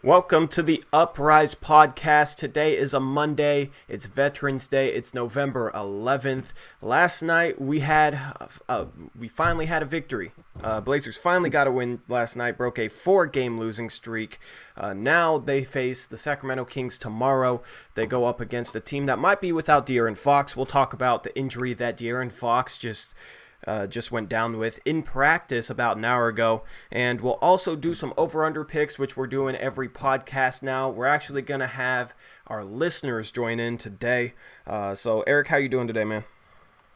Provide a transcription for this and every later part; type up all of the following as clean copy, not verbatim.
Welcome to the Uprise podcast. Today is a Monday. It's Veterans Day. It's November 11th. Last night we finally had a victory. Blazers finally got a win last night. Broke a 4-game losing streak. Now they face the Sacramento Kings tomorrow. They go up against a team that might be without De'Aaron Fox. We'll talk about the injury that De'Aaron Fox just went down with in practice about an hour ago. And we'll also do some over-under picks, which we're doing every podcast now. We're actually going to have our listeners join in today. So, Eric, how you doing today, man?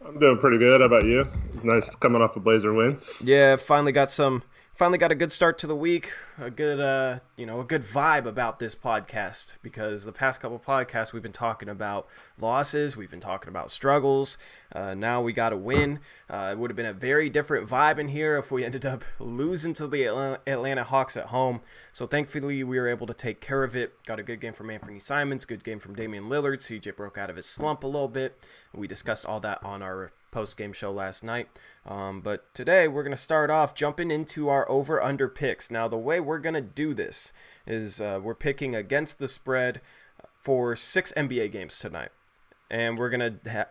I'm doing pretty good. How about you? Nice coming off a Blazer win. Yeah, finally got a good start to the week, a good vibe about this podcast, because the past couple podcasts we've been talking about losses, we've been talking about struggles. Now we got a win. It would have been a very different vibe in here if we ended up losing to the Atlanta Hawks at home. So thankfully we were able to take care of it. Got a good game from Anthony Simons, good game from Damian Lillard. CJ broke out of his slump a little bit. We discussed all that on our post-game show last night. But today we're going to start off jumping into our over-under picks. Now, the way we're going to do this is we're picking against the spread for 6 NBA games tonight. And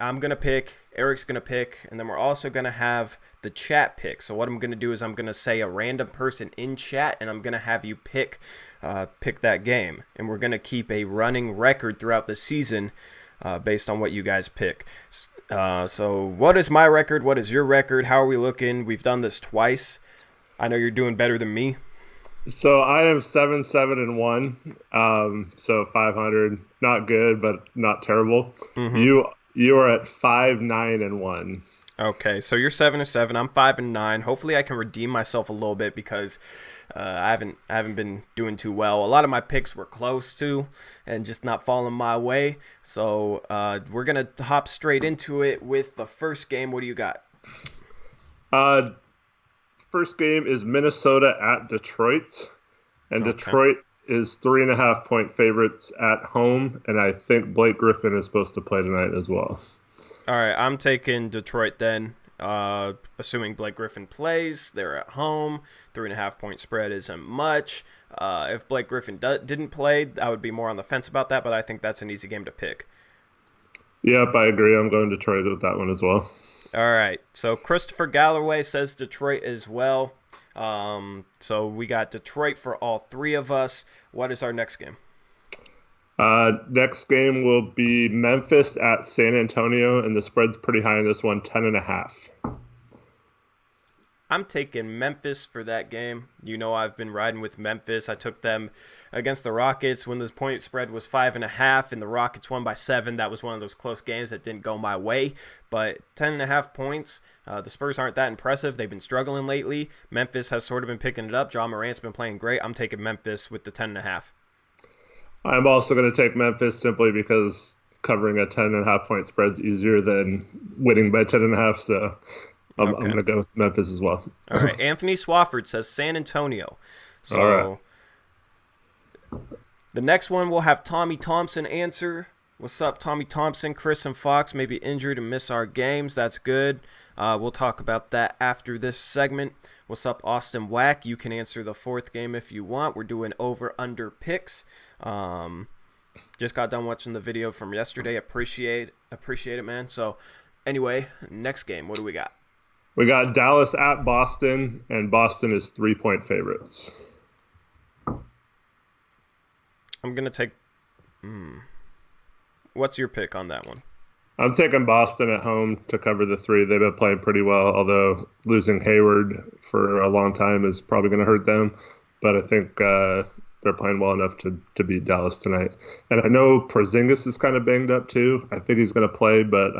I'm going to pick, Eric's going to pick, and then we're also going to have the chat pick. So what I'm going to do is I'm going to say a random person in chat, and I'm going to have you pick that game. And we're going to keep a running record throughout the season based on what you guys pick. So what is my record? What is your record? How are we looking? We've done this twice. I know you're doing better than me. So I am 7-7-1. So 500, not good, but not terrible. Mm-hmm. You are at 5-9-1. Okay, so you're 7-7. I'm 5-9. Hopefully, I can redeem myself a little bit because I haven't been doing too well. A lot of my picks were close to and just not falling my way. So we're gonna hop straight into it with the first game. What do you got? First game is Minnesota at Detroit, and okay. Detroit is 3.5-point favorites at home, and I think Blake Griffin is supposed to play tonight as well. All right, I'm taking Detroit then. Assuming Blake Griffin plays, they're at home. 3.5-point spread isn't much. If Blake Griffin didn't play, I would be more on the fence about that, but I think that's an easy game to pick. Yep, I agree. I'm going Detroit with that one as well. All right, so Christopher Galloway says Detroit as well. So we got Detroit for all three of us. What is our next game? Next game will be Memphis at San Antonio, and the spread's pretty high in this one, 10.5. I'm taking Memphis for that game. You know, I've been riding with Memphis. I took them against the Rockets when the point spread was 5.5 and the Rockets won by 7. That was one of those close games that didn't go my way. But 10.5 points, the Spurs aren't that impressive. They've been struggling lately. Memphis has sort of been picking it up. Ja Morant's been playing great. I'm taking Memphis with the 10.5. I'm also going to take Memphis simply because covering a 10.5-point spread is easier than winning by 10.5. So I'm going to go with Memphis as well. All right. Anthony Swafford says San Antonio. So all right. The next one we'll have Tommy Thompson answer. What's up, Tommy Thompson? Chris and Fox may be injured and miss our games. That's good. We'll talk about that after this segment. What's up, Austin Wack? You can answer the fourth game if you want. We're doing over-under picks. Just got done watching the video from yesterday. Appreciate it, man. So anyway, next game. What do we got? We got Dallas at Boston, and Boston is 3-point favorites. I'm going to take... What's your pick on that one? I'm taking Boston at home to cover the 3. They've been playing pretty well, although losing Hayward for a long time is probably going to hurt them. But I think they're playing well enough to beat Dallas tonight. And I know Porzingis is kind of banged up too. I think he's going to play, but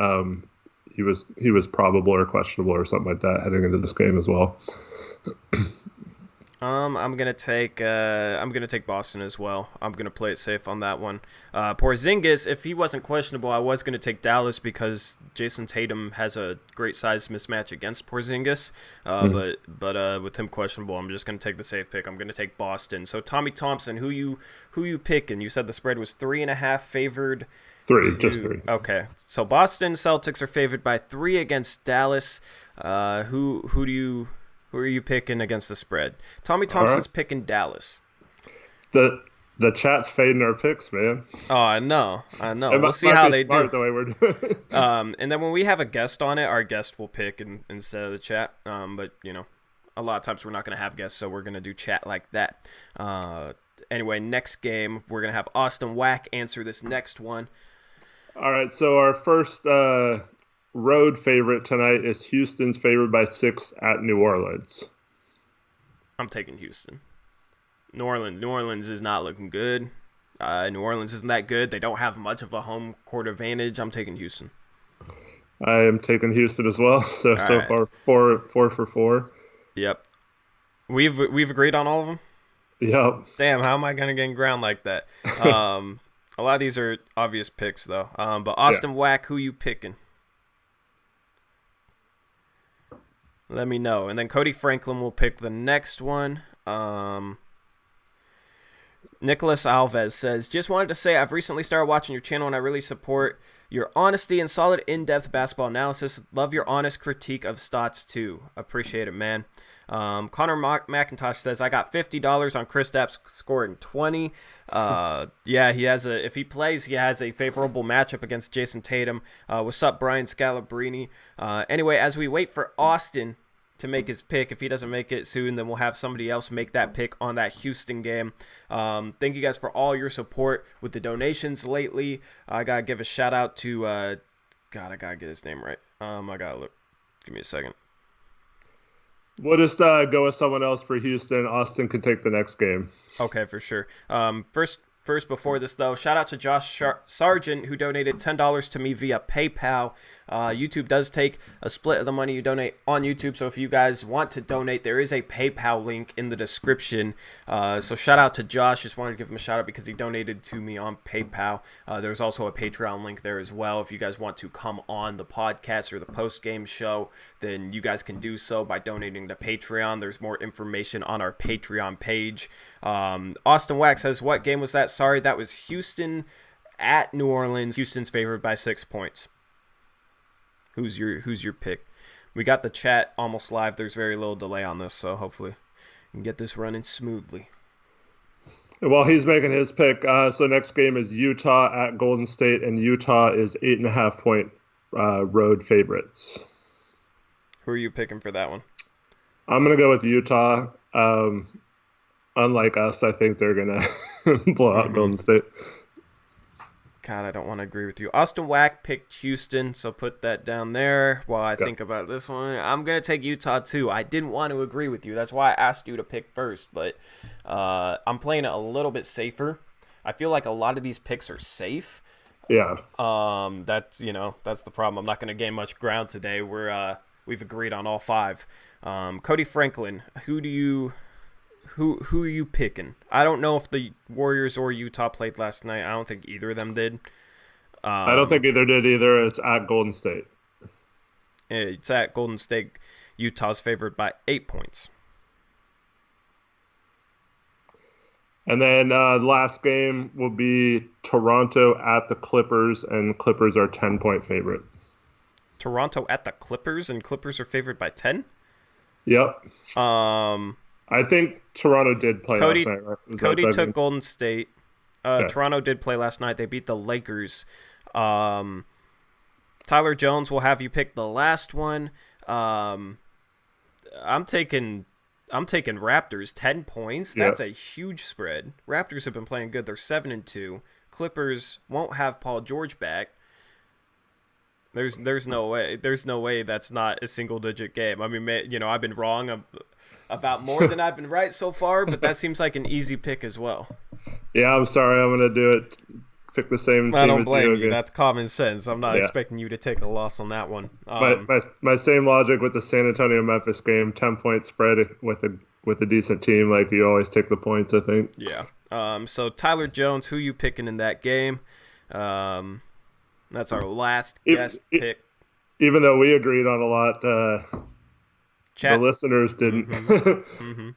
he was probable or questionable or something like that heading into this game as well. I'm gonna take Boston as well. I'm gonna play it safe on that one. Porzingis, if he wasn't questionable, I was gonna take Dallas because Jason Tatum has a great size mismatch against Porzingis. But with him questionable, I'm just gonna take the safe pick. I'm gonna take Boston. So Tommy Thompson, who you picking? You said the spread was 3.5 favored. Just 3. Okay, so Boston Celtics are favored by 3 against Dallas. Who are you picking against the spread? Tommy Thompson's picking Dallas. The The chat's fading our picks, man. Oh, I know. It We'll see might how be they do. smart the way we're doing it. And then when we have a guest on it, our guest will pick instead of the chat. But a lot of times we're not going to have guests, so we're going to do chat like that. Anyway, next game, we're going to have Austin Whack answer this next one. All right, so our first road favorite tonight is Houston's favored by 6 at New Orleans. I'm taking Houston. New Orleans is not looking good. New Orleans isn't that good. They don't have much of a home court advantage. I'm taking Houston. I am taking Houston as well. So right. far, four for 4. Yep. We've agreed on all of them? Yep. Damn, how am I going to gain ground like that? A lot of these are obvious picks, though. But Austin Whack, who you picking? Let me know. And then Cody Franklin will pick the next one. Nicholas Alves says, just wanted to say I've recently started watching your channel and I really support your honesty and solid in-depth basketball analysis. Love your honest critique of stats too. Appreciate it, man. Connor McIntosh says, I got $50 on Kristaps scoring 20. Yeah, if he plays, he has a favorable matchup against Jason Tatum. What's up, Brian Scalabrine? Anyway, as we wait for Austin to make his pick, if he doesn't make it soon, then we'll have somebody else make that pick on that Houston game. Thank you guys for all your support with the donations lately. I gotta give a shout out to God, I gotta get his name right. I gotta look. Give me a second. We'll just go with someone else for Houston. Austin can take the next game. Okay, for sure. First, before this, though, shout out to Josh Sargent, who donated $10 to me via PayPal. YouTube does take a split of the money you donate on YouTube, so if you guys want to donate, there is a PayPal link in the description. So shout out to Josh. Just wanted to give him a shout out because he donated to me on PayPal. There's also a Patreon link there as well. If you guys want to come on the podcast or the post-game show, then you guys can do so by donating to Patreon. There's more information on our Patreon page. Austin Wax says, what game was that? Sorry, that was Houston at New Orleans. Houston's favored by 6 points. Who's your pick? We got the chat almost live. There's very little delay on this, so hopefully we can get this running smoothly. While he's making his pick, so next game is Utah at Golden State, and Utah is 8.5 point road favorites. Who are you picking for that one? I'm gonna go with Utah. Unlike us, I think they're gonna blow out Golden State. God, I don't want to agree with you. Austin Whack picked Houston, so put that down there while I think about this one. I'm going to take Utah, too. I didn't want to agree with you. That's why I asked you to pick first, but I'm playing it a little bit safer. I feel like a lot of these picks are safe. Yeah. That's the problem. I'm not going to gain much ground today. We've agreed on all 5. Cody Franklin, who are you picking? I don't know if the Warriors or Utah played last night. I don't think either of them did. I don't think either did either. It's at Golden State. It's at Golden State. Utah's favored by 8 points. And then last game will be Toronto at the Clippers, and Clippers are 10-point favorites. Toronto at the Clippers, and Clippers are favored by 10? Yep. I think Toronto did play last night, right? Cody took Golden State. Okay. Toronto did play last night. They beat the Lakers. Tyler Jones will have you pick the last one. I'm taking Raptors 10 points. That's a huge spread. Raptors have been playing good. They're 7-2. Clippers won't have Paul George back. There's no way. There's no way that's not a single digit game. I mean, I've been wrong about more than I've been right so far, but that seems like an easy pick as well. Yeah, I'm sorry. I'm going to do it. Pick the same team. I don't blame you. That's common sense. I'm not expecting you to take a loss on that one. My same logic with the San Antonio-Memphis game, 10-point spread with a decent team. Like, you always take the points, I think. Yeah. So, Tyler Jones, who you picking in that game? That's our last guest pick. Even though we agreed on a lot, the listeners didn't. Mm-hmm.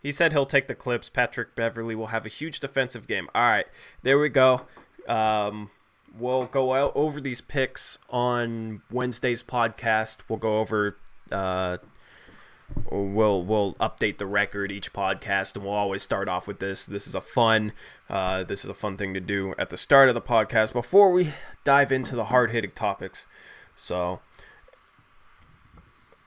He said he'll take the Clips. Patrick Beverly will have a huge defensive game. All right, there we go. We'll go over these picks on Wednesday's podcast. We'll go over we'll update the record each podcast, and we'll always start off with this. This is a fun thing to do at the start of the podcast before we dive into the hard-hitting topics. So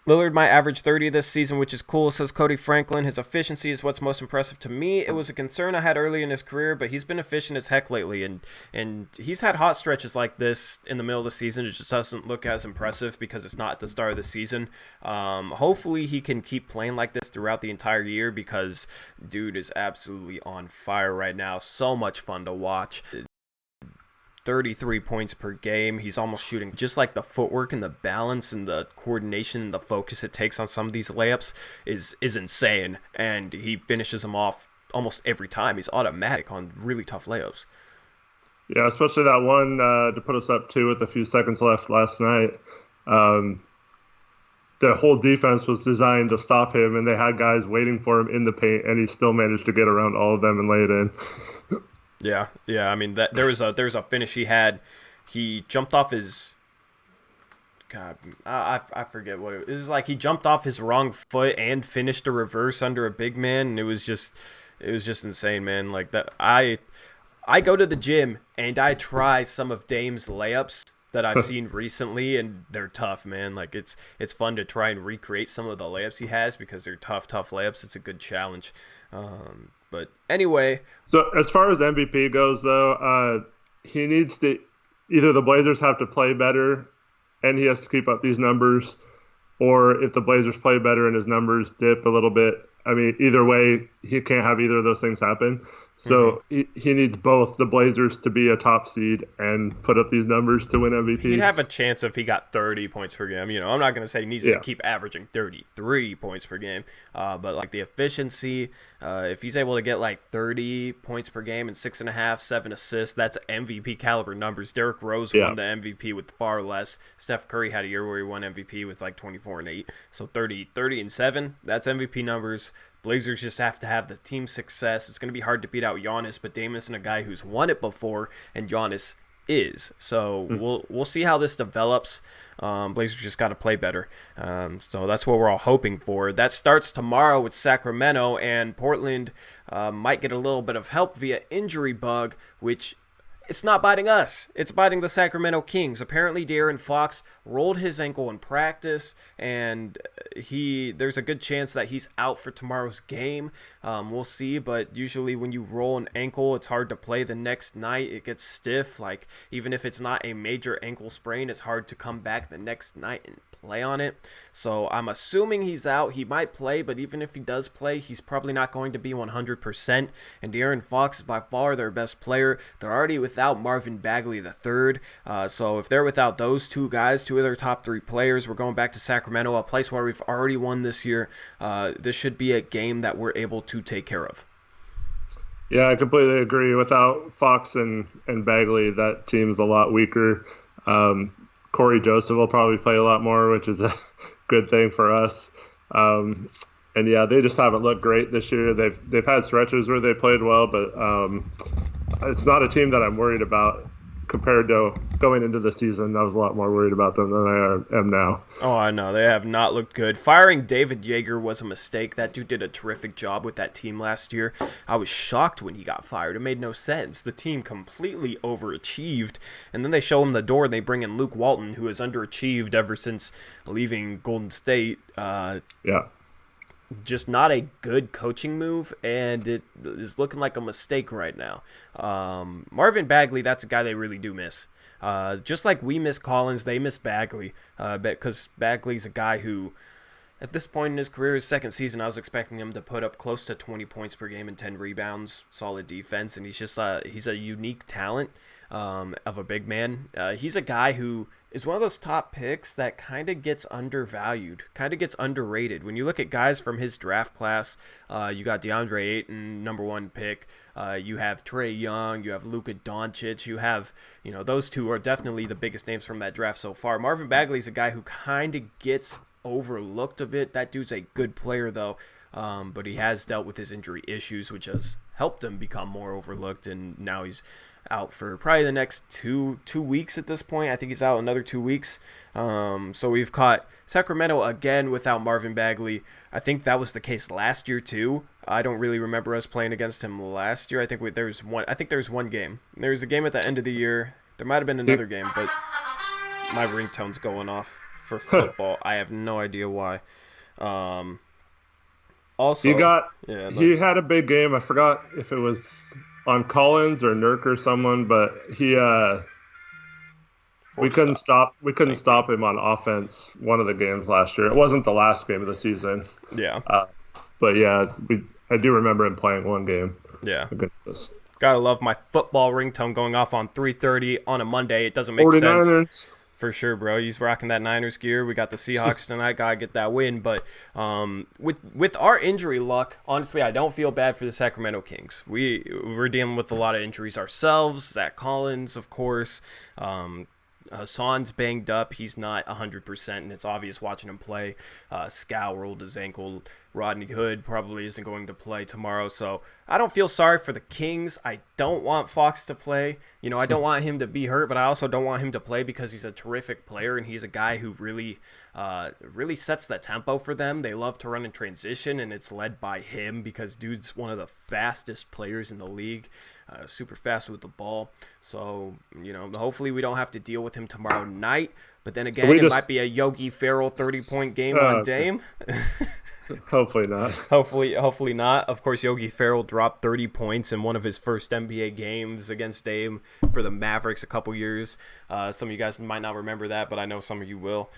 Lillard might average 30 this season, which is cool, says Cody Franklin. His efficiency is what's most impressive to me. It was a concern I had early in his career, but he's been efficient as heck lately, and he's had hot stretches like this in the middle of the season. It just doesn't look as impressive because it's not at the start of the season. Hopefully he can keep playing like this throughout the entire year because dude is absolutely on fire right now. So much fun to watch. 33 points per game. He's almost shooting just like the footwork and the balance and the coordination and the focus it takes on some of these layups is insane. And he finishes them off almost every time. He's automatic on really tough layups. Yeah, especially that one to put us up 2 with a few seconds left last night. The whole defense was designed to stop him, and they had guys waiting for him in the paint, and he still managed to get around all of them and lay it in. Yeah. I mean, that there was a finish he had. He jumped off his. God, I forget what it was. It was like he jumped off his wrong foot and finished a reverse under a big man, and it was just insane, man. Like that, I go to the gym and I try some of Dame's layups that I've seen recently, and they're tough, man. Like it's fun to try and recreate some of the layups he has because they're tough layups. It's a good challenge. But anyway. So as far as MVP goes, though, he needs to either the Blazers have to play better and he has to keep up these numbers, or if the Blazers play better and his numbers dip a little bit, I mean, either way, he can't have either of those things happen. So he needs both the Blazers to be a top seed and put up these numbers to win MVP. He'd have a chance if he got 30 points per game. You know, I'm not going to say he needs to keep averaging 33 points per game, but like the efficiency, if he's able to get like 30 points per game and 6.5, 7 assists, that's MVP caliber numbers. Derrick Rose won the MVP with far less. Steph Curry had a year where he won MVP with like 24 and 8. So 30 and 7, that's MVP numbers. Blazers just have to have the team success. It's going to be hard to beat out Giannis, but Dame isn't a guy who's won it before, and Giannis is. So we'll see how this develops. Blazers just got to play better. So that's what we're all hoping for. That starts tomorrow with Sacramento, and Portland might get a little bit of help via injury bug, which it's not biting us. It's biting the Sacramento Kings. Apparently, De'Aaron Fox rolled his ankle in practice, and there's a good chance that he's out for tomorrow's game. We'll see, but usually when you roll an ankle, it's hard to play the next night. It gets stiff. Like, even if it's not a major ankle sprain, it's hard to come back the next night and play on it. So I'm assuming he's out. He might play, but even if he does play, he's probably not going to be 100%. And De'Aaron Fox is by far their best player. They're already without Marvin Bagley III. So if they're without those two guys, 2 of their top 3 players, we're going back to Sacramento, a place where we've already won this year. This should be a game that we're able to take care of. Yeah, I completely agree. Without Fox and Bagley, that team is a lot weaker. Corey Joseph will probably play a lot more, which is a good thing for us. And yeah, they just haven't looked great this year. They've had stretches where they played well, but it's not a team that I'm worried about compared to going into the season. I was a lot more worried about them than I am now. Oh, I know. They have not looked good. Firing David Yeager was a mistake. That dude did a terrific job with that team last year. I was shocked when he got fired. It made no sense. The team completely overachieved, and then they show him the door and they bring in Luke Walton, who has underachieved ever since leaving Golden State. Just not a good coaching move, and it is looking like a mistake right now. Marvin Bagley, that's a guy they really do miss. Just like we miss Collins, they miss Bagley, because Bagley's a guy who, at this point in his career, his second season, I was expecting him to put up close to 20 points per game and 10 rebounds, solid defense, and he's a unique talent of a big man. He's a guy who is one of those top picks that kind of gets undervalued, kind of gets underrated. When you look at guys from his draft class, you got DeAndre Ayton, number 1 pick. You have Trae Young, you have Luka Doncic, you have, those two are definitely the biggest names from that draft so far. Marvin Bagley's a guy who kind of gets overlooked a bit. That dude's a good player, though, but he has dealt with his injury issues, which has helped him become more overlooked, and now he's out for probably the next two weeks at this point. I think he's out another 2 weeks. So we've caught Sacramento again without Marvin Bagley. I think that was the case last year too. I don't really remember us playing against him last year. I think there's one game. There was a game at the end of the year. There might have been another game, but my ringtone's going off for football. I have no idea why. Also, he had a big game. I forgot if it was on Collins or Nurk or someone, but we couldn't stop him on offense one of the games last year. It wasn't the last game of the season. Yeah. But yeah, I do remember him playing one game. Yeah. Against us. Gotta love my football ringtone going off on 3:30 on a Monday. It doesn't make 49ers. sense. For sure, bro. He's rocking that Niners gear. We got the Seahawks tonight. Gotta get that win. But with our injury luck, honestly, I don't feel bad for the Sacramento Kings. We're dealing with a lot of injuries ourselves. Zach Collins, of course. Hassan's banged up. He's not 100%, and it's obvious watching him play. Scal rolled his ankle. Rodney Hood probably isn't going to play tomorrow. So I don't feel sorry for the Kings. I don't want Fox to play. I don't want him to be hurt, but I also don't want him to play because he's a terrific player, and he's a guy who really sets the tempo for them. They love to run in transition, and it's led by him because dude's one of the fastest players in the league. Super fast with the ball. So, hopefully we don't have to deal with him tomorrow night. But then again, it might be a Yogi Ferrell 30-point game on Dame. Hopefully not. Hopefully not. Of course, Yogi Ferrell dropped 30 points in one of his first NBA games against Dame for the Mavericks a couple years. Some of you guys might not remember that, but I know some of you will.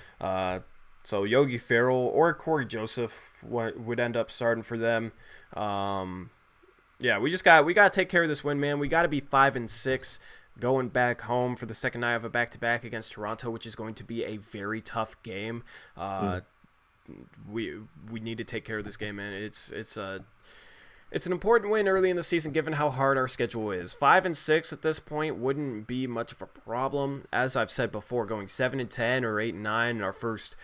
So Yogi Ferrell or Corey Joseph would end up starting for them. Yeah, we got to take care of this win, man. We got to be 5-6 going back home for the second night of a back-to-back against Toronto, which is going to be a very tough game. We need to take care of this game, man. It's an important win early in the season, given how hard our schedule is. 5-6 at this point wouldn't be much of a problem. As I've said before, going 7-10 or 8-9 in our first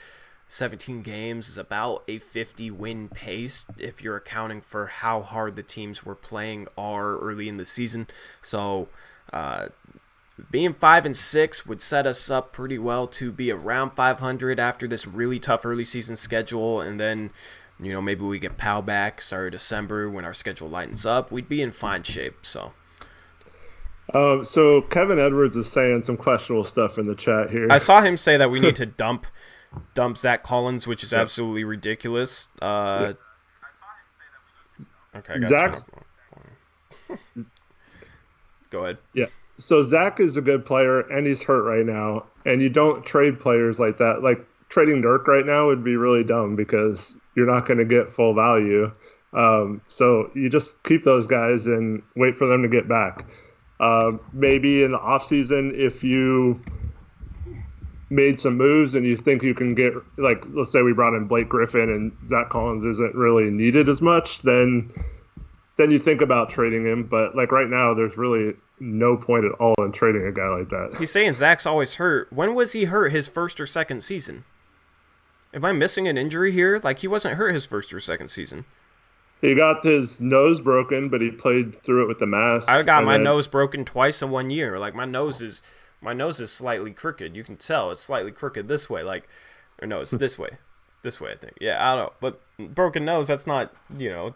17 games is about a 50-win pace if you're accounting for how hard the teams we're playing are early in the season. So being 5-6 would set us up pretty well to be around 500 after this really tough early season schedule, and then maybe we get Powell back start of December when our schedule lightens up. We'd be in fine shape. So Kevin Edwards is saying some questionable stuff in the chat here. I saw him say that we need to dump Zach Collins, which is absolutely ridiculous. Okay, Zach. Go ahead. Yeah. So Zach is a good player, and he's hurt right now. And you don't trade players like that. Like trading Dirk right now would be really dumb because you're not going to get full value. So you just keep those guys and wait for them to get back. Maybe in the offseason, if you made some moves and you think you can get, like, let's say we brought in Blake Griffin and Zach Collins isn't really needed as much, then you think about trading him. But like right now, there's really no point at all in trading a guy like that. He's saying Zach's always hurt. When was he hurt? His first or second season? Am I missing an injury here? Like, he wasn't hurt his first or second season. He got his nose broken, but he played through it with the mask. I got my nose broken twice in 1 year. Like, my nose is slightly crooked. You can tell it's slightly crooked this way. Like, or no, it's this way. This way, I think. Yeah, I don't know. But broken nose, that's not,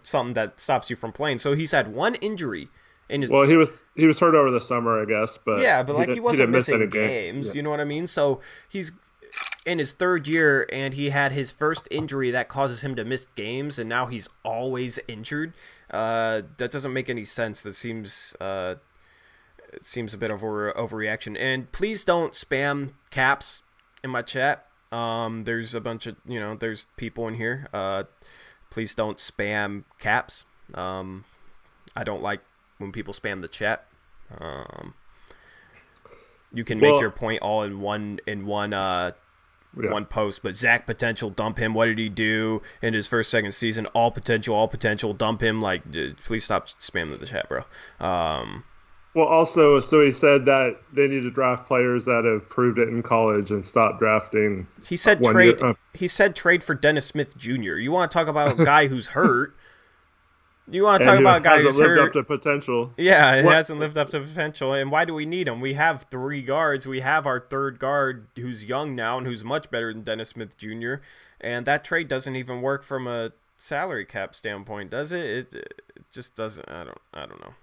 something that stops you from playing. So he's had one injury in his... Well, he was hurt over the summer, I guess. But yeah, but he wasn't missing games. Yeah. You know what I mean? So he's in his third year, and he had his first injury that causes him to miss games, and now he's always injured. That doesn't make any sense. That seems... it seems a bit of overreaction. And please don't spam caps in my chat. There's a bunch of, there's people in here. Please don't spam caps. I don't like when people spam the chat. You can make your point all in one post, but Zach potential, dump him. What did he do in his first, second season? All potential, dump him. Like, please stop spamming the chat, bro. Well, also, so he said that they need to draft players that have proved it in college and stop drafting. He said trade. He said trade for Dennis Smith Jr. You want to talk about a guy who's hurt? You want to and talk who about a guy hasn't who's lived up hurt? to potential. Yeah, it What? hasn't lived up to potential. And why do we need him? We have 3 guards. We have our third guard who's young now and who's much better than Dennis Smith Jr. And that trade doesn't even work from a salary cap standpoint, does it? It just doesn't. I don't know.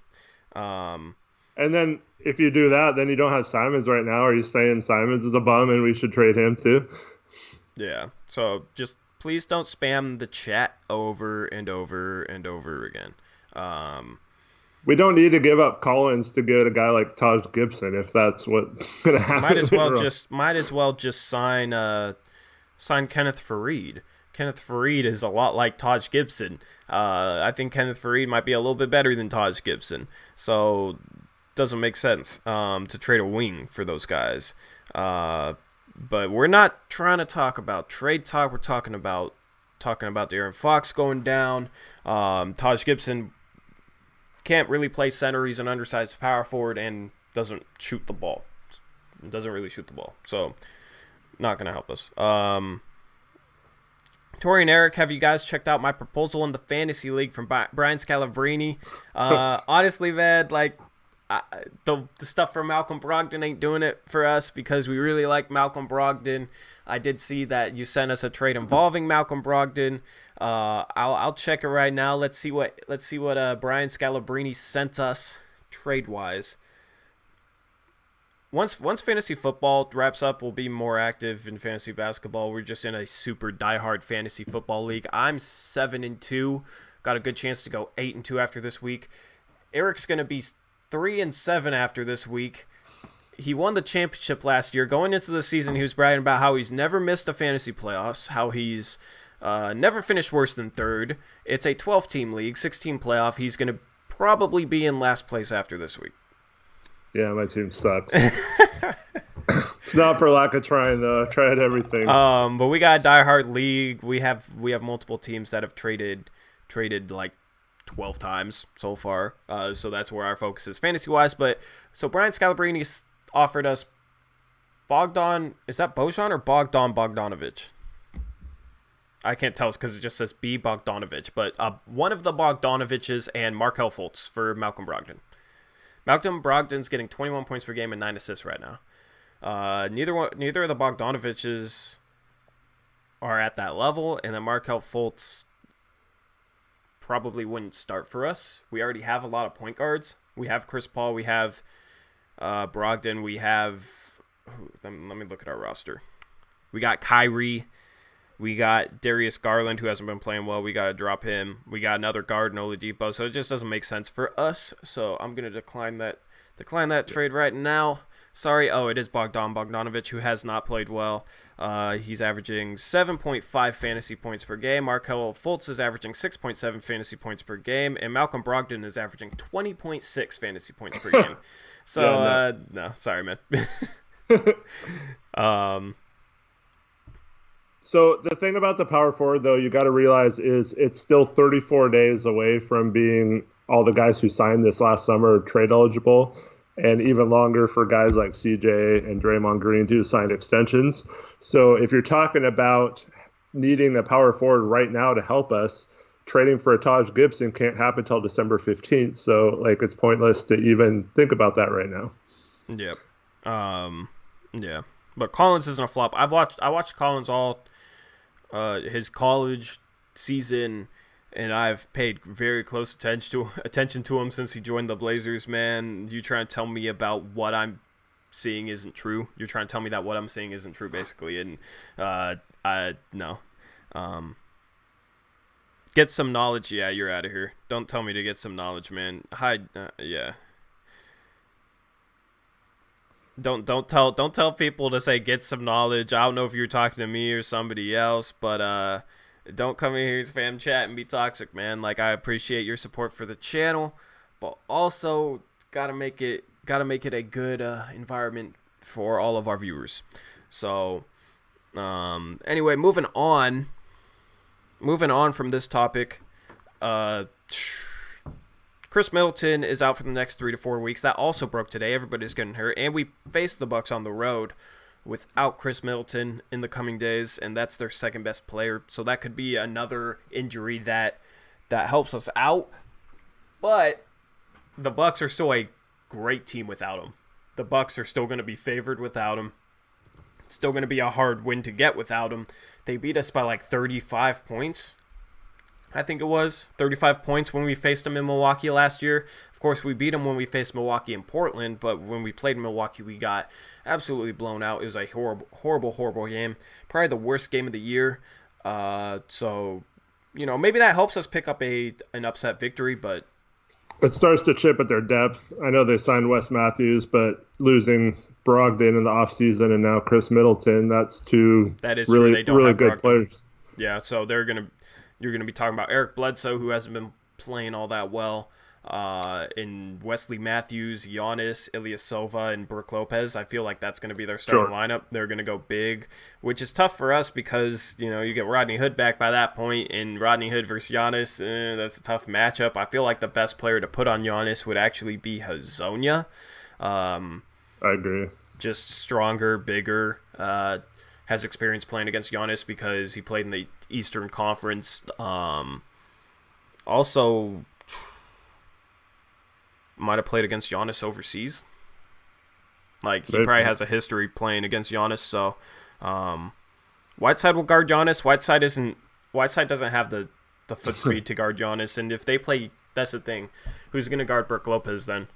And then if you do that, then you don't have Simons right now. Are you saying Simons is a bum and we should trade him too? Yeah. So just please don't spam the chat over and over and over again. We don't need to give up Collins to get a guy like Taj Gibson if that's what's going to happen. Might as well just sign Kenneth Faried. Kenneth Faried is a lot like Taj Gibson. I think Kenneth Faried might be a little bit better than Taj Gibson. So doesn't make sense to trade a wing for those guys. But we're not trying to talk about trade talk. We're talking about De'Aaron Fox going down. Taj Gibson can't really play center. He's an undersized power forward and doesn't shoot the ball. Doesn't really shoot the ball. So not going to help us. Tori and Eric, have you guys checked out my proposal in the fantasy league from Brian Scalabrine? Honestly, man, like the stuff from Malcolm Brogdon ain't doing it for us because we really like Malcolm Brogdon. I did see that you sent us a trade involving Malcolm Brogdon. I'll check it right now. Let's see what Brian Scalabrine sent us trade wise. Once fantasy football wraps up, we'll be more active in fantasy basketball. We're just in a super diehard fantasy football league. I'm 7-2. Got a good chance to go 8-2 after this week. Eric's gonna be 3-7 after this week. He won the championship last year. Going into the season, he was bragging about how he's never missed a fantasy playoffs, how he's never finished worse than third. It's a 12-team league, 16 playoff. He's going to probably be in last place after this week. Yeah, my team sucks. It's not for lack of trying, though. I've tried everything. But we got a diehard league. We have multiple teams that have traded like 12 times so far. So that's where our focus is fantasy-wise. But so Brian Scalabrine offered us Bogdan. Is that Bojan or Bogdan Bogdanovic? I can't tell because it just says B Bogdanovic. But one of the Bogdanoviches and Markelle Fultz for Malcolm Brogdon. Malcolm Brogdon's getting 21 points per game and 9 assists right now. Neither of the Bogdanoviches are at that level, and then Markelle Fultz probably wouldn't start for us. We already have a lot of point guards. We have Chris Paul. We have Brogdon. We have... Let me look at our roster. We got Kyrie. We got Darius Garland, who hasn't been playing well. We got to drop him. We got another guard, Oladipo. So it just doesn't make sense for us. So I'm going to decline that trade right now. Sorry. Oh, it is Bogdan Bogdanovic, who has not played well. He's averaging 7.5 fantasy points per game. Markelle Fultz is averaging 6.7 fantasy points per game. And Malcolm Brogdon is averaging 20.6 fantasy points per game. So, no, sorry, man. So the thing about the power forward, though, you got to realize is it's still 34 days away from being all the guys who signed this last summer trade eligible, and even longer for guys like CJ and Draymond Green who signed extensions. So if you're talking about needing a power forward right now to help us, trading for a Taj Gibson can't happen until December 15th. So like it's pointless to even think about that right now. Yep. Yeah. But Collins isn't a flop. I watched Collins all his college season, and I've paid very close attention to him since he joined the Blazers, man. You trying to tell me about what I'm seeing isn't true? You're trying to tell me that what I'm seeing isn't true, basically. And no. Get some knowledge. Yeah, you're out of here. Don't tell me to get some knowledge, man. Yeah. Don't tell people to say get some knowledge. I don't know if you're talking to me or somebody else, but don't come in here spam chat and be toxic, man. Like, I appreciate your support for the channel, but also gotta make it a good environment for all of our viewers. So anyway, moving on from this topic, Chris Middleton is out for the next 3 to 4 weeks. That also broke today. Everybody's getting hurt. And we face the Bucks on the road without Chris Middleton in the coming days, and that's their second best player. So that could be another injury that helps us out. But the Bucks are still a great team without him. The Bucks are still going to be favored without him. It's still going to be a hard win to get without him. They beat us by like 35 points. I think it was 35 points when we faced them in Milwaukee last year. Of course, we beat them when we faced Milwaukee in Portland, but when we played in Milwaukee, we got absolutely blown out. It was a horrible game. Probably the worst game of the year. So, maybe that helps us pick up an upset victory, but it starts to chip at their depth. I know they signed Wes Matthews, but losing Brogdon in the offseason and now Chris Middleton, that's two really good players. Yeah, so you're going to be talking about Eric Bledsoe, who hasn't been playing all that well, in Wesley Matthews, Giannis, Ilyasova, and Brook Lopez. I feel like that's going to be their starting lineup. They're going to go big, which is tough for us because, you get Rodney Hood back by that point, and Rodney Hood versus Giannis, that's a tough matchup. I feel like the best player to put on Giannis would actually be Hazonia. I agree. Just stronger, bigger, has experience playing against Giannis because he played in the Eastern Conference. Also, might have played against Giannis overseas. Like, he probably has a history playing against Giannis. So, Whiteside will guard Giannis. Whiteside doesn't have the foot speed to guard Giannis. And if they play, that's the thing. Who's going to guard Brook Lopez then?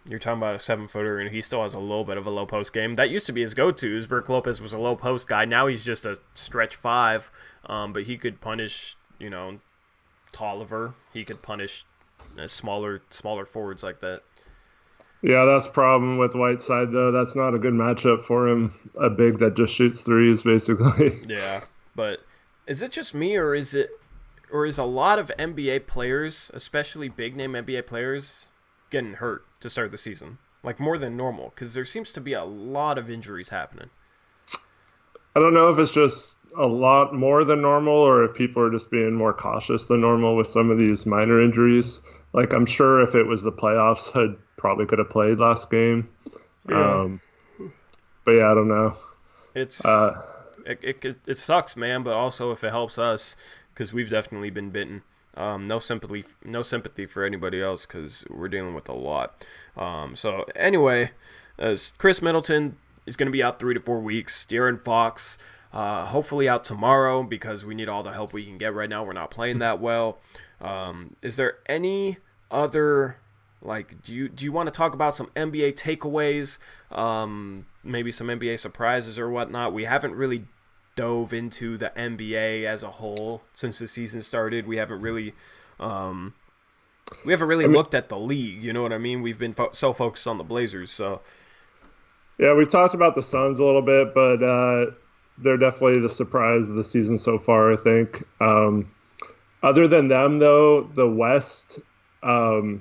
You're talking about a 7-footer, and he still has a little bit of a low post game. That used to be his go-tos. Brook Lopez was a low post guy. Now he's just a stretch 5, but he could punish, Tolliver. He could punish smaller forwards like that. Yeah, that's the problem with Whiteside, though. That's not a good matchup for him. A big that just shoots threes, basically. Yeah, but is it just me, or is a lot of NBA players, especially big-name NBA players, getting hurt to start the season, like more than normal? Because there seems to be a lot of injuries happening. I don't know if it's just a lot more than normal or if people are just being more cautious than normal with some of these minor injuries. Like, I'm sure if it was the playoffs, Hood probably could have played last game. Yeah. But yeah, I don't know. It's it sucks, man, but also if it helps us, because we've definitely been bitten. No sympathy for anybody else because we're dealing with a lot. So anyway, as Chris Middleton is going to be out 3 to 4 weeks. De'Aaron Fox, hopefully out tomorrow because we need all the help we can get right now. We're not playing that well. Is there any other, do you want to talk about some NBA takeaways? Maybe some NBA surprises or whatnot? We haven't really dove into the NBA as a whole since the season started. We haven't really looked at the league. You know what I mean? We've been so focused on the Blazers. So yeah, we talked about the Suns a little bit, but they're definitely the surprise of the season so far, I think. Other than them, though, the West, if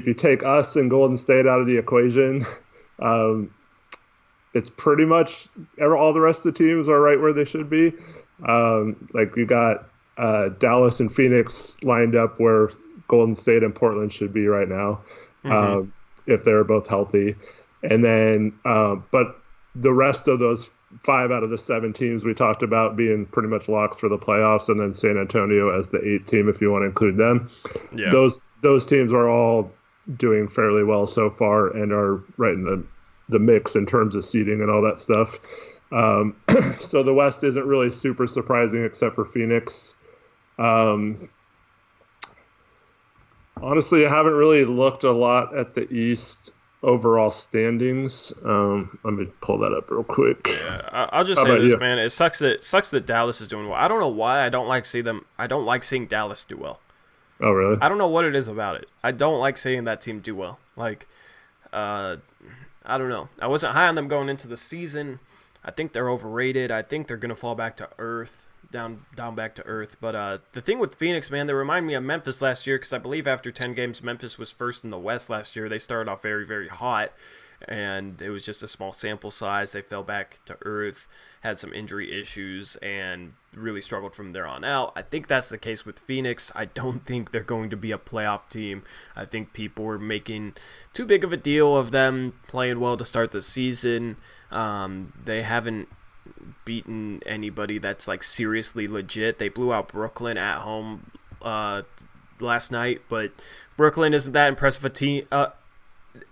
you take us and Golden State out of the equation, it's pretty much all the rest of the teams are right where they should be. You got Dallas and Phoenix lined up where Golden State and Portland should be right now, if they're both healthy. And then, but the rest of those 5 out of the 7 teams we talked about being pretty much locks for the playoffs, and then San Antonio as the 8th team, if you want to include them. Yeah. Those teams are all doing fairly well so far and are right in the mix in terms of seeding and all that stuff. So the West isn't really super surprising except for Phoenix. Honestly, I haven't really looked a lot at the East overall standings. Let me pull that up real quick. Yeah, I'll just say this, man. It sucks that Dallas is doing well. I don't know why I don't like seeing Dallas do well. Oh, really? I don't know what it is about it. I don't like seeing that team do well. I don't know. I wasn't high on them going into the season. I think they're overrated. I think they're going to fall back to earth, down back to earth. But the thing with Phoenix, man, they remind me of Memphis last year because I believe after 10 games, Memphis was first in the West last year. They started off very, very hot, and it was just a small sample size. They fell back to earth, had some injury issues, and really struggled from there on out. I think that's the case with Phoenix. I don't think they're going to be a playoff team. I think people were making too big of a deal of them playing well to start the season. They haven't beaten anybody that's seriously legit. They blew out Brooklyn at home last night, but Brooklyn isn't that impressive a team.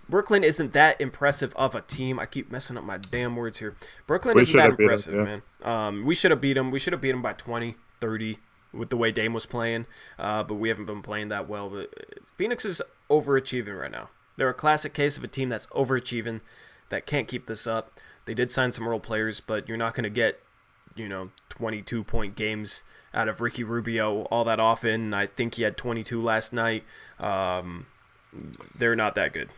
Brooklyn isn't that impressive of a team. I keep messing up my damn words here. Brooklyn isn't that impressive, man. We should have beat them. We should have beat them by 20, 30 with the way Dame was playing, but we haven't been playing that well. But Phoenix is overachieving right now. They're a classic case of a team that's overachieving, that can't keep this up. They did sign some role players, but you're not going to get, 22-point games out of Ricky Rubio all that often. I think he had 22 last night. They're not that good.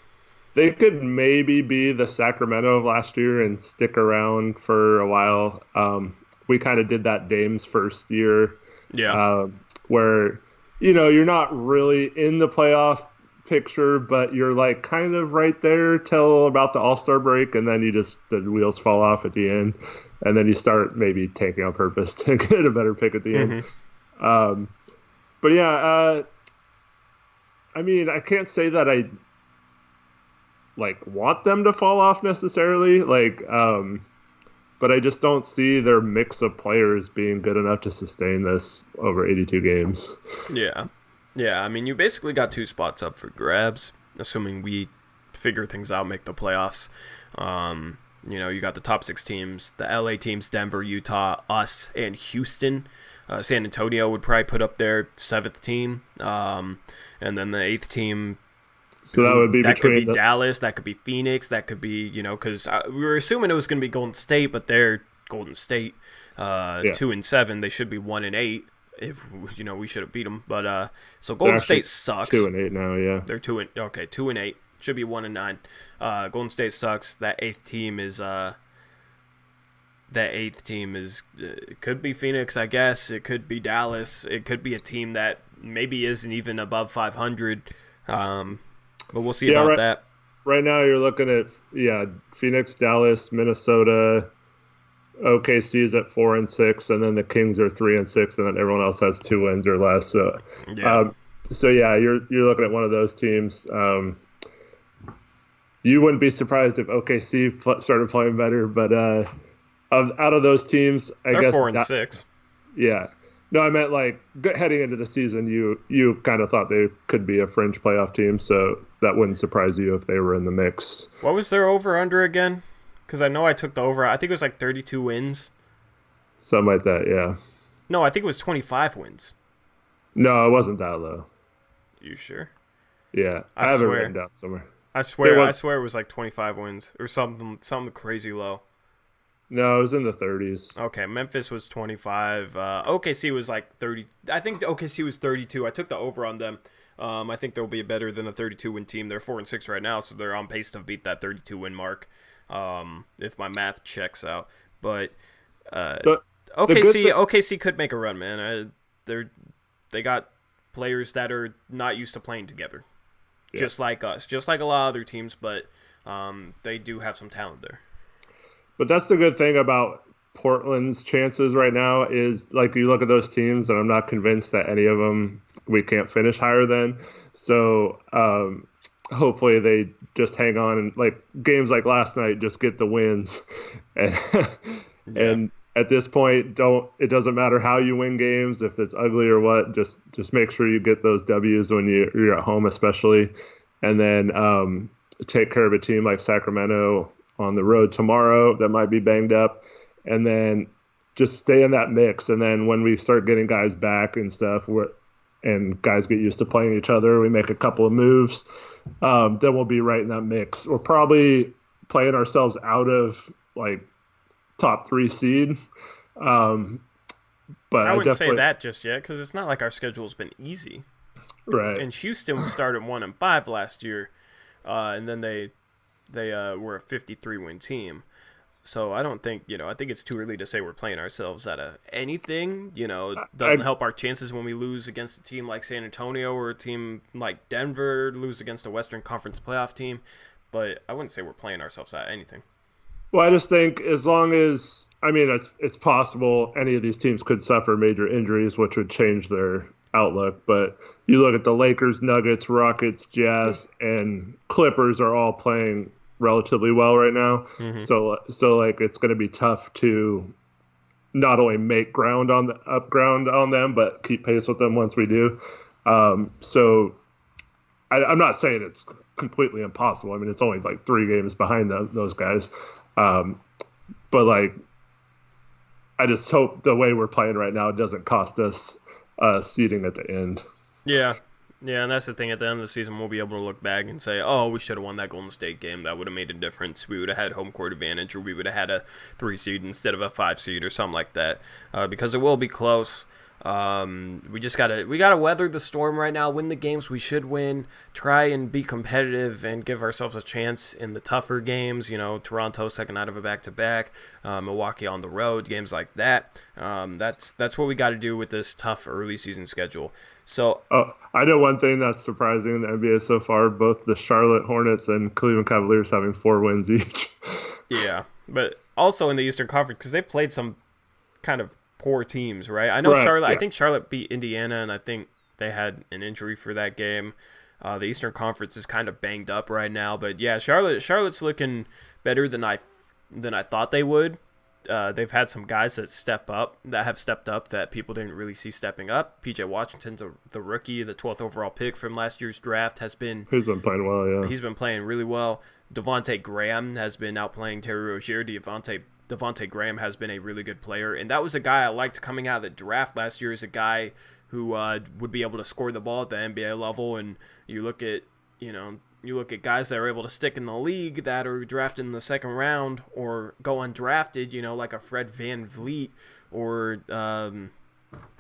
They could maybe be the Sacramento of last year and stick around for a while. We kind of did that Dame's first year. Yeah. Where, you're not really in the playoff picture, but you're like kind of right there till about the All-Star break, and then the wheels fall off at the end, and then you start maybe tanking on purpose to get a better pick at the end. But yeah, I can't say that I want them to fall off necessarily, but I just don't see their mix of players being good enough to sustain this over 82 games. Yeah. Yeah, you basically got 2 spots up for grabs, assuming we figure things out, make the playoffs. You got the top 6 teams, the LA teams, Denver, Utah, us, and Houston. San Antonio would probably put up their 7th team. And then the 8th team. So that would be that could be Dallas, that could be Phoenix, that could be, because we were assuming it was going to be Golden State, but they're Golden State 2-7. They should be 1-8. If we should have beat them, but so Golden State sucks. 2-8 now, yeah. They're 2-8. Should be 1-9. Golden State sucks. That 8th team is it could be Phoenix, I guess. It could be Dallas. It could be a team that maybe isn't even above 500. But we'll see about that. Right now, you're looking at Phoenix, Dallas, Minnesota. OKC is at 4-6, and then the Kings are 3-6, and then everyone else has 2 wins or less. So, you're looking at one of those teams. You wouldn't be surprised if OKC started playing better, but out of those teams, they're guess 4-6. Yeah, no, I meant heading into the season, you kind of thought they could be a fringe playoff team, so that wouldn't surprise you if they were in the mix. What was their over/under again? Because I know I took the over. I think it was 32 wins. Something like that, yeah. No, I think it was 25 wins. No, it wasn't that low. You sure? Yeah, I have it written down somewhere. I swear it was 25 wins or something crazy low. No, it was in the 30s. Okay, Memphis was 25. OKC was 30. I think OKC was 32. I took the over on them. I think they'll be better than a 32-win team. They're 4-6 right now, so they're on pace to beat that 32-win mark. If my math checks out, but OKC could make a run, man. They got players that are not used to playing together, just like us, just like a lot of other teams, but they do have some talent there. But that's the good thing about Portland's chances right now is you look at those teams, and I'm not convinced that any of them we can't finish higher than. So hopefully they just hang on and games like last night, just get the wins. And at this point, it doesn't matter how you win games, if it's ugly or what, just make sure you get those W's when you're at home, especially. And then take care of a team like Sacramento on the road tomorrow that might be banged up. And then just stay in that mix. And then when we start getting guys back and stuff, and guys get used to playing each other, we make a couple of moves, then we'll be right in that mix. We're probably playing ourselves out of top 3 seed. But I wouldn't say that just yet, because it's not like our schedule's been easy. Right. And Houston started 1-5 last year, and then they were a 53-win team. So I don't think, I think it's too early to say we're playing ourselves out of anything. It doesn't help our chances when we lose against a team like San Antonio or a team like Denver, lose against a Western Conference playoff team. But I wouldn't say we're playing ourselves out of anything. Well, I just think as long as, it's possible any of these teams could suffer major injuries, which would change their outlook. But you look at the Lakers, Nuggets, Rockets, Jazz, and Clippers are all playing relatively well right now. Mm-hmm. So it's going to be tough to not only make up ground on them, but keep pace with them once we do. So I'm not saying it's completely impossible. I mean, it's only like 3 games behind those guys. Um, but like, I just hope the way we're playing right now doesn't cost us seeding at the end. Yeah. Yeah, and that's the thing. At the end of the season, we'll be able to look back and say, oh, we should have won that Golden State game. That would have made a difference. We would have had home court advantage, or we would have had a 3 seed instead of a 5 seed or something like that. Because it will be close. We gotta weather the storm right now, win the games we should win, try and be competitive and give ourselves a chance in the tougher games, Toronto second night of a back-to-back, Milwaukee on the road, games like that. That's what we got to do with this tough early season schedule. So I know one thing that's surprising in the NBA so far, both the Charlotte Hornets and Cleveland Cavaliers having 4 wins each. yeah, but also in the Eastern Conference, because they played some kind of poor teams, right? I know Right, Charlotte. yeah. I think Charlotte beat Indiana, and I think they had an injury for that game. The Eastern Conference is kind of banged up right now, but yeah, Charlotte's looking better than I thought they would. They've had some guys that have stepped up that people didn't really see stepping up. PJ Washington's the rookie, the 12th overall pick from last year's draft He's been playing well, yeah. He's been playing really well. Devontae Graham has been outplaying Terry Rozier. Devontae Graham has been a really good player, and that was a guy I liked coming out of the draft last year. Is a guy who would be able to score the ball at the NBA level. And you look at guys that are able to stick in the league that are drafted in the second round or go undrafted, like a Fred VanVleet or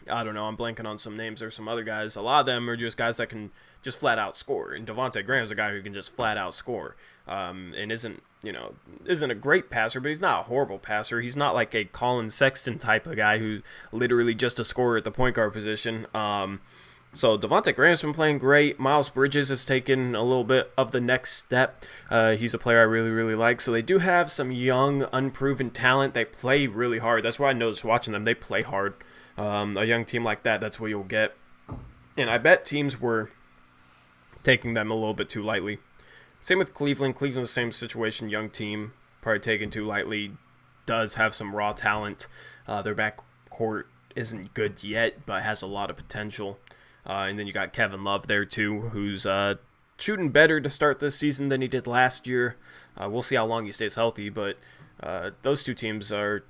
I don't know, I'm blanking on some names. There's some other guys. A lot of them are just guys that can just flat out score. And Devontae Graham's a guy who can just flat out score. And isn't a great passer, but he's not a horrible passer. He's not like a Colin Sexton type of guy who literally just a scorer at the point guard position. So Devontae Graham's been playing great. Miles Bridges has taken a little bit of the next step. He's a player I really, really like. So they do have some young, unproven talent. They play really hard. That's why I noticed watching them. They play hard. A young team like that's what you'll get. And I bet teams were taking them a little bit too lightly. Same with Cleveland. Cleveland's the same situation. Young team, probably taken too lightly. Does have some raw talent. Their backcourt isn't good yet, but has a lot of potential. And then you got Kevin Love there too, who's shooting better to start this season than he did last year. We'll see how long he stays healthy, but those two teams are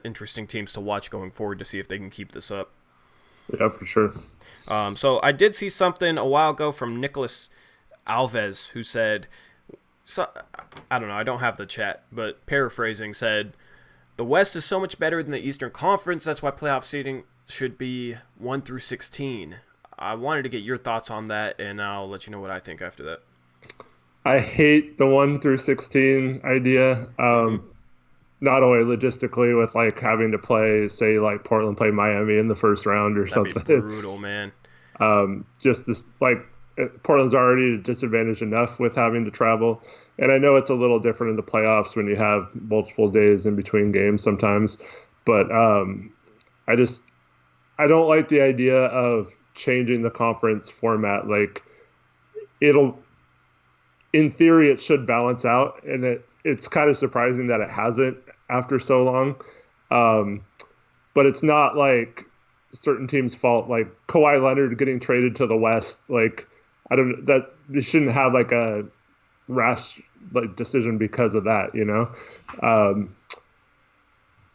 interesting teams to watch going forward to see if they can keep this up. Yeah, for sure. So I did see something a while ago from Nicholas Alves who said, I don't know, I don't have the chat, but paraphrasing said, the West is so much better than the Eastern Conference, that's why playoff seeding should be 1 through 16. I wanted to get your thoughts on that, and I'll let you know what I think after that. I hate the 1 through 16 idea. Not only logistically with like having to play, say like Portland play Miami in the first round or That'd something. Be brutal, man. Just this, like Portland's already disadvantaged enough with having to travel. And I know it's a little different in the playoffs when you have multiple days in between games sometimes. But I don't like the idea of changing the conference format. Like in theory, it should balance out, and it's kind of surprising that it hasn't after so long. But it's not like certain teams' fault. Like Kawhi Leonard getting traded to the West, like that they shouldn't have like a rash like decision because of that,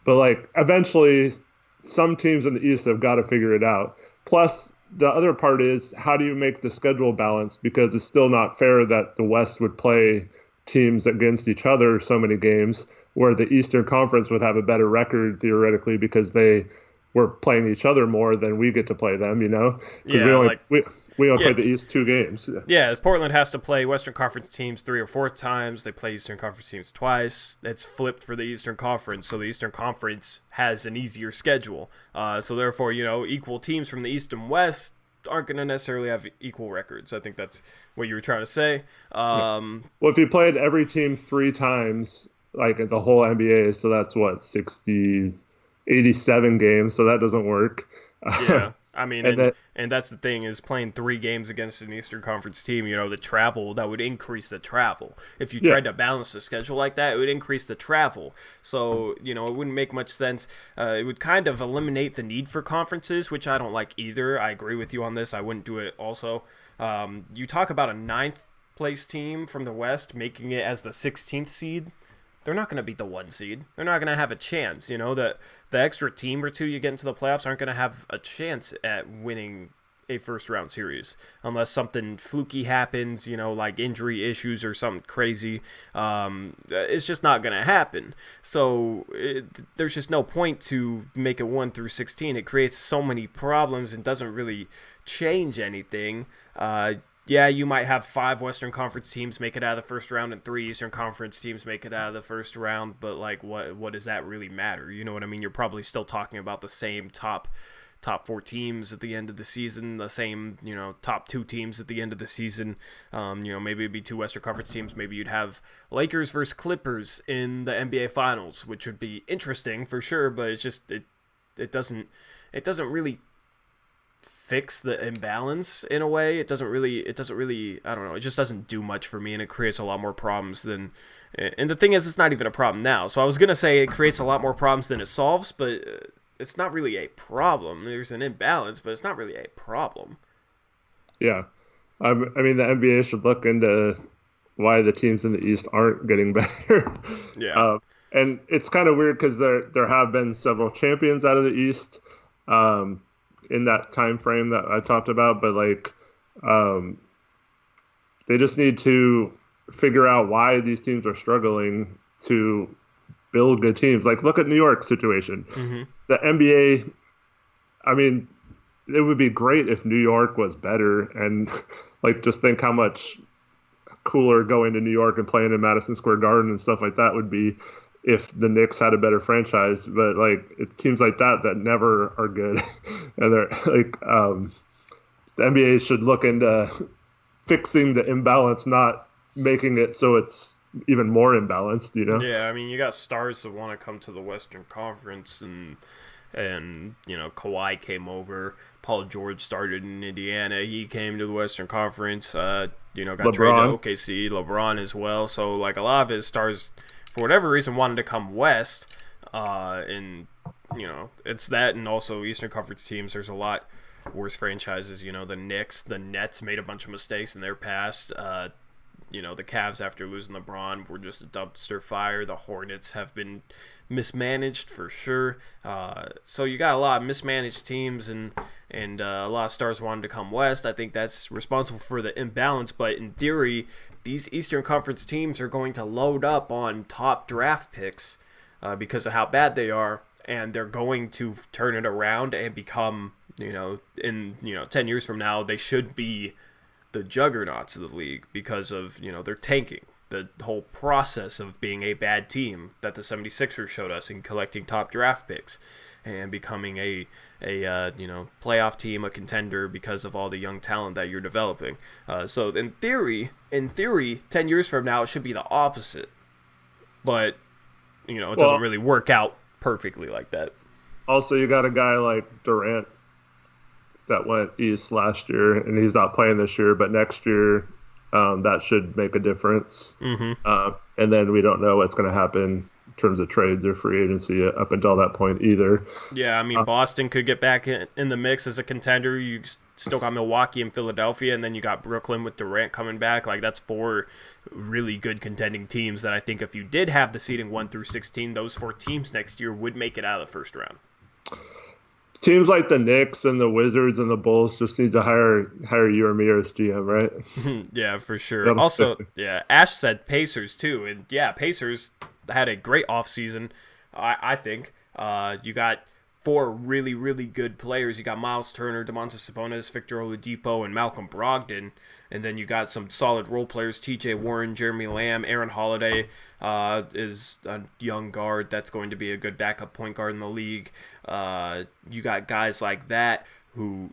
But like eventually, some teams in the East have got to figure it out. Plus, the other part is, how do you make the schedule balanced? Because it's still not fair that the West would play teams against each other so many games, where the Eastern Conference would have a better record theoretically because they were playing each other more than we get to play them, Because we only play the East 2 games. Yeah, Portland has to play Western Conference teams 3 or 4 times. They play Eastern Conference teams twice. It's flipped for the Eastern Conference, so the Eastern Conference has an easier schedule. So therefore, equal teams from the East and West aren't going to necessarily have equal records. I think that's what you were trying to say. Well, if you played every team 3 times, like in the whole NBA, so that's 87 games, so that doesn't work. Yeah. I mean, And and that's the thing is playing 3 games against an Eastern Conference team, the travel, that would increase the travel. If you yeah, tried to balance the schedule like that, it would increase the travel. So, it wouldn't make much sense. It would kind of eliminate the need for conferences, which I don't like either. I agree with you on this. I wouldn't do it also. You talk about a 9th place team from the West making it as the 16th seed. They're not going to beat the 1 seed. They're not going to have a chance. The extra team or two you get into the playoffs aren't going to have a chance at winning a first round series unless something fluky happens, like injury issues or something crazy. It's just not going to happen. So there's just no point to make it 1 through 16. It creates so many problems and doesn't really change anything. Yeah, you might have 5 Western Conference teams make it out of the first round and 3 Eastern Conference teams make it out of the first round, but like what does that really matter? You know what I mean? You're probably still talking about the same top 4 teams at the end of the season, the same, top 2 teams at the end of the season. Maybe it'd be 2 Western Conference teams. Maybe you'd have Lakers versus Clippers in the NBA Finals, which would be interesting for sure, but it's just it doesn't really fix the imbalance in a way. It doesn't really I don't know, it just doesn't do much for me, and it creates a lot more problems than, and the thing is, it's not even a problem now. So I was gonna say it creates a lot more problems than it solves, but it's not really a problem. There's an imbalance, but it's not really a problem. yeah. I mean, the NBA should look into why the teams in the East aren't getting better. Yeah. And it's kind of weird because there have been several champions out of the East. In that time frame that I talked about, but they just need to figure out why these teams are struggling to build good teams. Like, look at New York's situation. Mm-hmm. The NBA, I mean, it would be great if New York was better, and just think how much cooler going to New York and playing in Madison Square Garden and stuff like that would be if the Knicks had a better franchise. But it's teams like that never are good. And they're the NBA should look into fixing the imbalance, not making it so it's even more imbalanced, Yeah, I mean, you got stars that want to come to the Western Conference, and Kawhi came over. Paul George started in Indiana. He came to the Western Conference. Got LeBron. traded to OKC. LeBron as well. So a lot of his stars, for whatever reason, wanted to come west, and it's that, and also Eastern Conference teams. There's a lot worse franchises. The Knicks, the Nets made a bunch of mistakes in their past. The Cavs, after losing LeBron, were just a dumpster fire. The Hornets have been mismanaged for sure. So you got a lot of mismanaged teams, and a lot of stars wanted to come west. I think that's responsible for the imbalance. But in theory, these Eastern Conference teams are going to load up on top draft picks because of how bad they are, and they're going to turn it around and become, in 10 years from now, they should be the juggernauts of the league because of, they're tanking. The whole process of being a bad team that the 76ers showed us in collecting top draft picks and becoming a playoff team, a contender because of all the young talent that you're developing. So in theory, 10 years from now, it should be the opposite. But, it doesn't really work out perfectly like that. Also, you got a guy like Durant that went east last year, and he's not playing this year, but next year that should make a difference. Mm-hmm. And then we don't know what's going to happen in terms of trades or free agency up until that point either. Yeah, I mean, Boston could get back in the mix as a contender. You still got Milwaukee and Philadelphia, and then you got Brooklyn with Durant coming back. That's 4 really good contending teams that I think if you did have the seeding 1 through 16, those 4 teams next year would make it out of the first round. Teams like the Knicks and the Wizards and the Bulls just need to hire you or me as GM, right? Yeah, for sure. Also, yeah, Ash said Pacers too, and yeah, Pacers had a great offseason, I think. You got 4 really, really good players. You got Miles Turner, Domantas Sabonis, Victor Oladipo, and Malcolm Brogdon. And then you got some solid role players, T.J. Warren, Jeremy Lamb, Aaron Holiday is a young guard that's going to be a good backup point guard in the league. You got guys like that who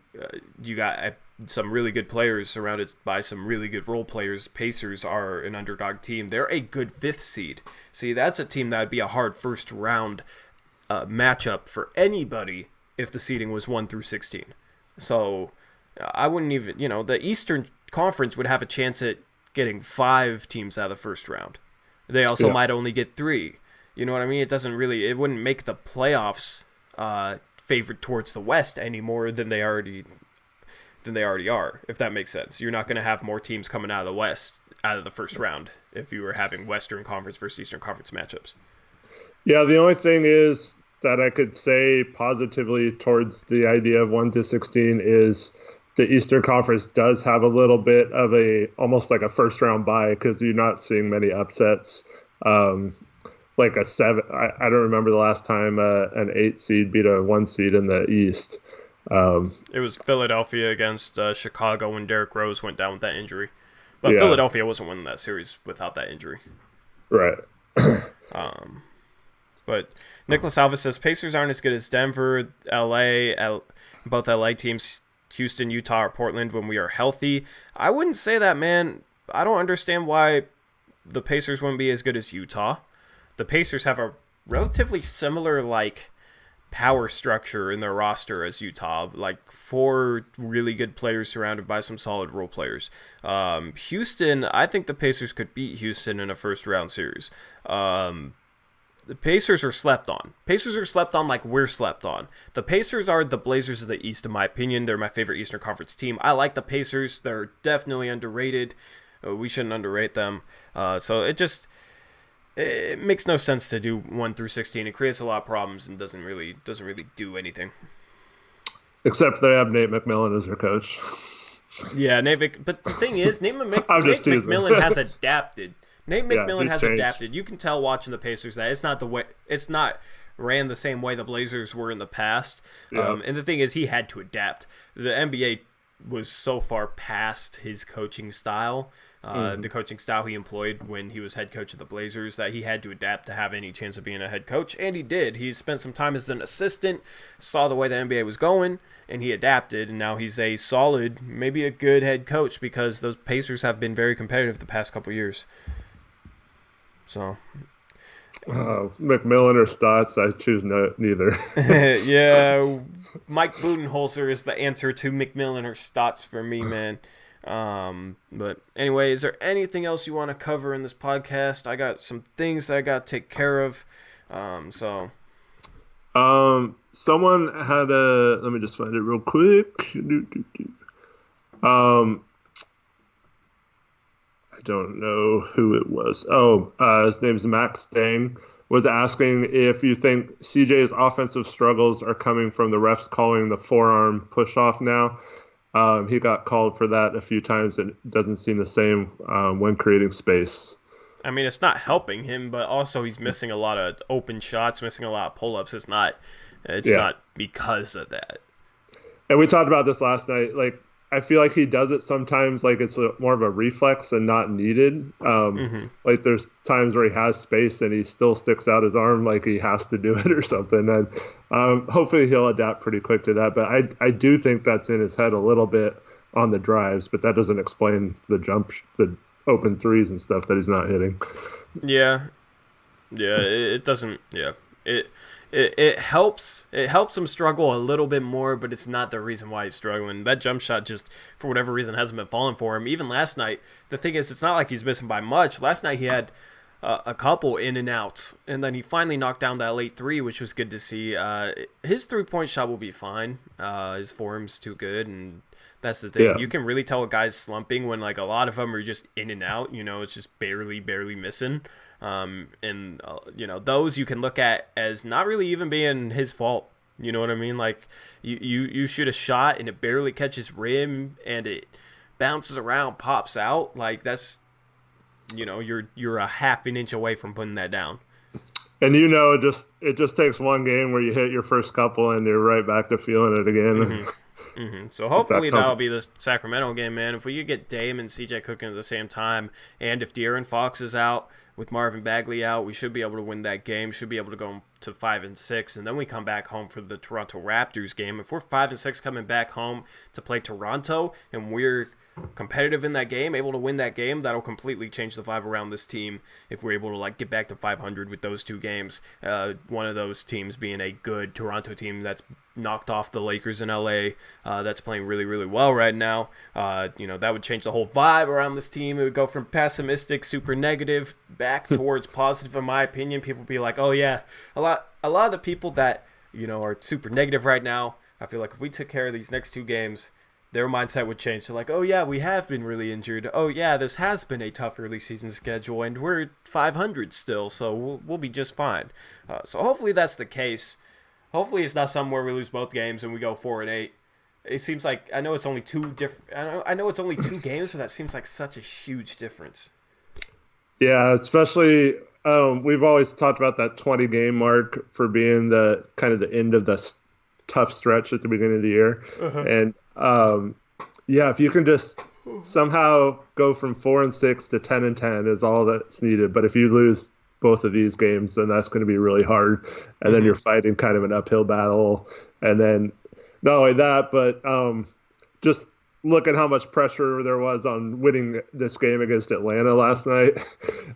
you got some really good players surrounded by some really good role players. Pacers are an underdog team. They're a good 5th seed. See, that's a team that would be a hard first round matchup for anybody if the seeding was 1 through 16. So I wouldn't even, the Eastern Conference would have a chance at getting 5 teams out of the first round. They also Yeah. might only get 3. You know what I mean? It wouldn't make the playoffs favored towards the West any more than they already are, if that makes sense. You're not going to have more teams coming out of the West out of the first round if you were having Western Conference versus Eastern Conference matchups. Yeah, the only thing is that I could say positively towards the idea of 1 to 16 is the Eastern Conference does have a little bit of almost like a first round bye because you're not seeing many upsets. Like a 7, I don't remember the last time an 8 seed beat a 1 seed in the East. It was Philadelphia against Chicago when Derrick Rose went down with that injury. But Yeah, Philadelphia wasn't winning that series without that injury. right. But Nicholas Alves says Pacers aren't as good as Denver, both LA teams, Houston, Utah, or Portland when we are healthy. I wouldn't say that, man. I don't understand why the Pacers wouldn't be as good as Utah. The Pacers have a relatively similar power structure in their roster as Utah, like 4 really good players surrounded by some solid role players. Houston, I think the Pacers could beat Houston in a first round series. The Pacers are slept on. Pacers are slept on like we're slept on. The Pacers are the Blazers of the East, in my opinion. They're my favorite Eastern Conference team. I like the Pacers. They're definitely underrated. We shouldn't underrate them. So it makes no sense to do 1 through 16. It creates a lot of problems and doesn't really do anything. Except they have Nate McMillan as their coach. Yeah, but the thing is, Nate I'm just teasing. McMillan has adapted. Nate McMillan has changed. adapted. You can tell watching the Pacers that it's not ran the same way the Blazers were in the past. Yeah. And the thing is, he had to adapt. The NBA was so far past his coaching style, the coaching style he employed when he was head coach of the Blazers, that he had to adapt to have any chance of being a head coach, and he did. He spent some time as an assistant, saw the way the NBA was going, and he adapted, and now he's a solid, maybe a good head coach because those Pacers have been very competitive the past couple years. So, McMillan or Stotts, I choose neither. yeah, Mike Budenholzer is the answer to McMillan or Stotts for me, man. But anyway, is there anything else you want to cover in this podcast? I got some things that I got to take care of. Someone had let me just find it real quick. I don't know who it was. His name's Max Stang, was asking if you think CJ's offensive struggles are coming from the refs calling the forearm push-off now. He got called for that a few times and it doesn't seem the same when creating space. I mean, it's not helping him, but also he's missing a lot of open shots, missing a lot of pull-ups. It's not because of that. And we talked about this last night. Like, I feel like he does it sometimes like it's more of a reflex and not needed. Like there's times where he has space and he still sticks out his arm like he has to do it or something. And hopefully he'll adapt pretty quick to that. But I do think that's in his head a little bit on the drives, but that doesn't explain the open threes and stuff that he's not hitting. Yeah, it doesn't. Yeah, it helps him struggle a little bit more, but it's not the reason why he's struggling. That jump shot just, for whatever reason, hasn't been falling for him. Even last night, the thing is, it's not like he's missing by much. Last night he had a couple in and outs, and then he finally knocked down that late 3, which was good to see. His 3-point shot will be fine. His form's too good, and that's the thing. Yeah. You can really tell a guy's slumping when like a lot of them are just in and out. It's just barely missing. Those you can look at as not really even being his fault. You know what I mean? Like you shoot a shot and it barely catches rim and it bounces around, pops out. Like that's, you're a half an inch away from putting that down. And it just takes one game where you hit your first couple and you're right back to feeling it again. So hopefully that'll be the Sacramento game, man. If we could get Dame and CJ cooking at the same time, and if De'Aaron Fox is out with Marvin Bagley out, we should be able to win that game. Should be able to go to 5-6, and then we come back home for the Toronto Raptors game. If we're 5-6 coming back home to play Toronto, and we're competitive in that game, able to win that game, that'll completely change the vibe around this team if we're able to like get back to 500 with those two games. One of those teams being a good Toronto team that's knocked off the Lakers in LA, that's playing really, really well right now. That would change the whole vibe around this team. It would go from pessimistic, super negative, back towards positive, in my opinion. People would be like, oh yeah, a lot of the people that, are super negative right now, I feel like if we took care of these next two games, their mindset would change to like, oh yeah, we have been really injured. Oh yeah, this has been a tough early season schedule, and we're 500 still, so we'll be just fine. So hopefully that's the case. Hopefully it's not somewhere we lose both games and we go 4-8. It seems like I know it's only two games, but that seems like such a huge difference. Yeah, especially we've always talked about that 20 game mark for being the kind of the end of the tough stretch at the beginning of the year, and if you can just somehow go from 4-6 to 10-10 is all that's needed. But if you lose both of these games, then that's going to be really hard, and then you're fighting kind of an uphill battle. And then not only that, but just look at how much pressure there was on winning this game against Atlanta last night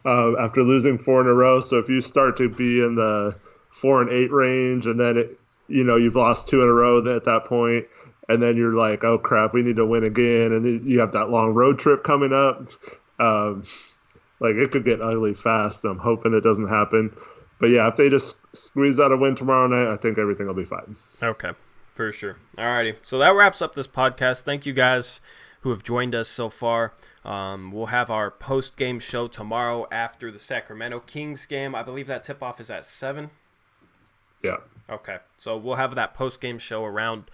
after losing 4 in a row. So if you start to be in the 4-8 range, and then you've lost 2 in a row at that point, and then you're like, oh crap, we need to win again, and then you have that long road trip coming up. It could get ugly fast. I'm hoping it doesn't happen. But yeah, if they just squeeze out a win tomorrow night, I think everything will be fine. Okay, for sure. Alrighty, so that wraps up this podcast. Thank you guys who have joined us so far. We'll have our post-game show tomorrow after the Sacramento Kings game. I believe that tip-off is at 7. Yeah. Okay, so we'll have that post-game show around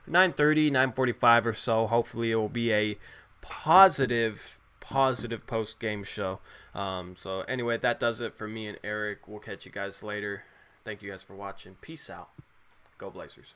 9:30, 9:45 or so. Hopefully it will be a positive post-game show. So anyway, that does it for me and Eric. We'll catch you guys later. Thank you guys for watching. Peace out. Go Blazers.